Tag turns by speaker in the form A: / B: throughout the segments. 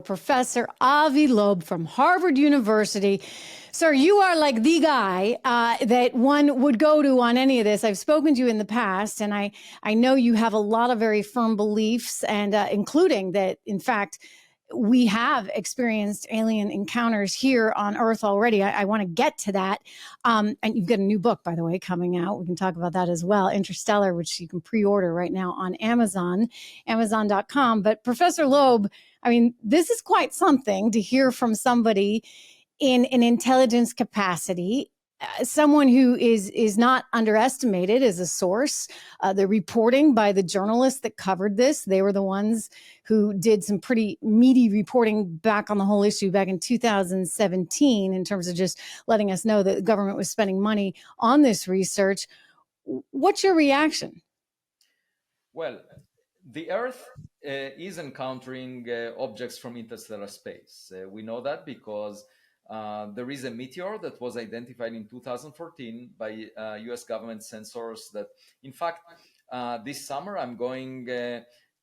A: Professor Avi Loeb from Harvard University. Sir, you are like the guy that one would go to on any of this. I've spoken to you in the past, and I know you have a lot of very firm beliefs, and including that, in fact, we have experienced alien encounters here on Earth already. I want to get to that. And you've got a new book, by the way, coming out. We can talk about that as well, Interstellar, which you can pre-order right now on Amazon, Amazon.com. But Professor Loeb, I mean, this is quite something to hear from somebody in an intelligence capacity, someone who is not underestimated as a source. The reporting by the journalists that covered this, they were the ones who did some pretty meaty reporting back on the whole issue back in 2017 in terms of just letting us know that the government was spending money on this research. What's your reaction?
B: Well, the Earth is encountering objects from interstellar space. We know that because there is a meteor that was identified in 2014 by US government sensors that, in fact, this summer I'm going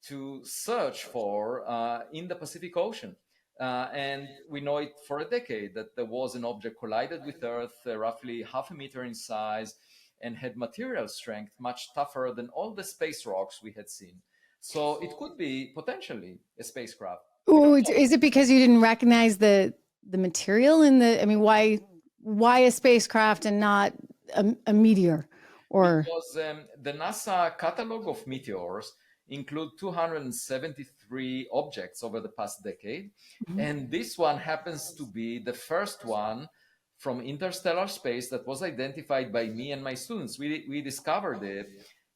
B: to search for in the Pacific Ocean. And we know it for a decade that there was an object collided with Earth, roughly half a meter in size, and had material strength much tougher than all the space rocks we had seen. So it could be potentially a spacecraft.
A: Ooh, is it because you didn't recognize the material in the? I mean, why a spacecraft and not a meteor? Or
B: because the NASA catalog of meteors include 273 objects over the past decade, and this one happens to be the first one from interstellar space that was identified by me and my students. We discovered it,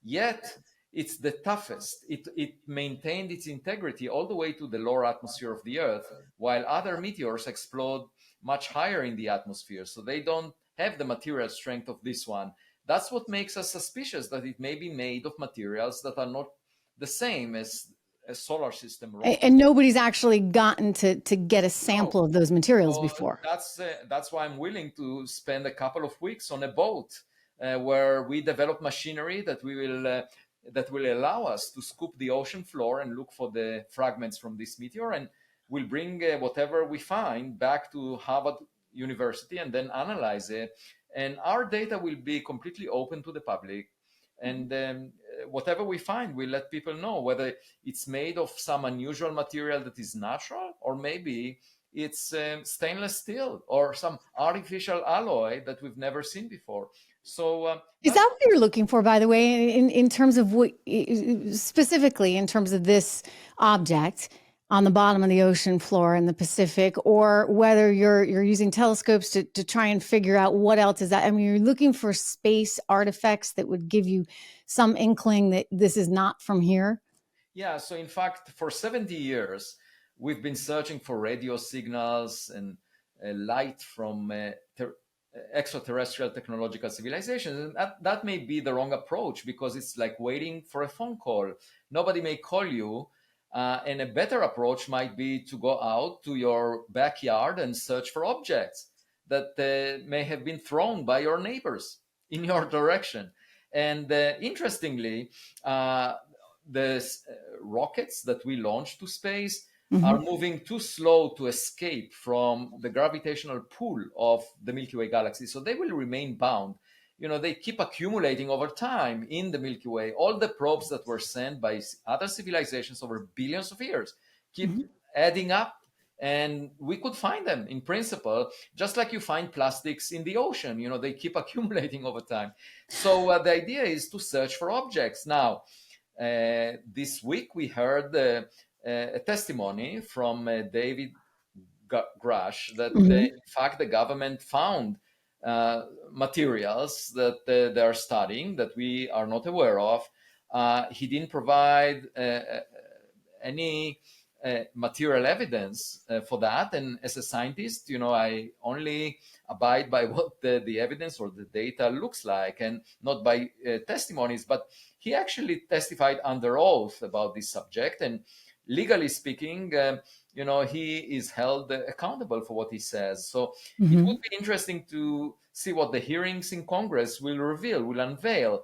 B: yet it's the toughest. It maintained its integrity all the way to the lower atmosphere of the Earth, while other meteors explode much higher in the atmosphere. So they don't have the material strength of this one. That's what makes us suspicious that it may be made of materials that are not the same as a solar system rock.
A: And nobody's actually gotten to get a sample of those materials before.
B: That's why I'm willing to spend a couple of weeks on a boat where we develop machinery that will allow us to scoop the ocean floor and look for the fragments from this meteor, and we'll bring whatever we find back to Harvard University and then analyze it. And our data will be completely open to the public. And whatever we find, we'll let people know whether it's made of some unusual material that is natural, or maybe it's stainless steel or some artificial alloy that we've never seen before. So
A: is that what you're looking for, by the way, in terms of what specifically in terms of this object on the bottom of the ocean floor in the Pacific, or whether you're using telescopes to try and figure out what else is that? I mean, you're looking for space artifacts that would give you some inkling that this is not from here?
B: Yeah, so in fact, for 70 years, we've been searching for radio signals and light from extraterrestrial technological civilizations. And that may be the wrong approach, because it's like waiting for a phone call. Nobody may call you. And a better approach might be to go out to your backyard and search for objects that may have been thrown by your neighbors in your direction. And interestingly, the rockets that we launch to space are moving too slow to escape from the gravitational pull of the Milky Way galaxy. So they will remain bound. You know, they keep accumulating over time in the Milky Way. All the probes that were sent by other civilizations over billions of years keep adding up, and we could find them in principle, just like you find plastics in the ocean. You know, they keep accumulating over time. So the idea is to search for objects. Now, this week we heard a testimony from David Grush that in fact the government found materials that they are studying that we are not aware of. He didn't provide any material evidence for that. And as a scientist, you know, I only abide by what the evidence or the data looks like, and not by testimonies. But he actually testified under oath about this subject. And legally speaking, you know, he is held accountable for what he says. So it would be interesting to see what the hearings in Congress will reveal, will unveil.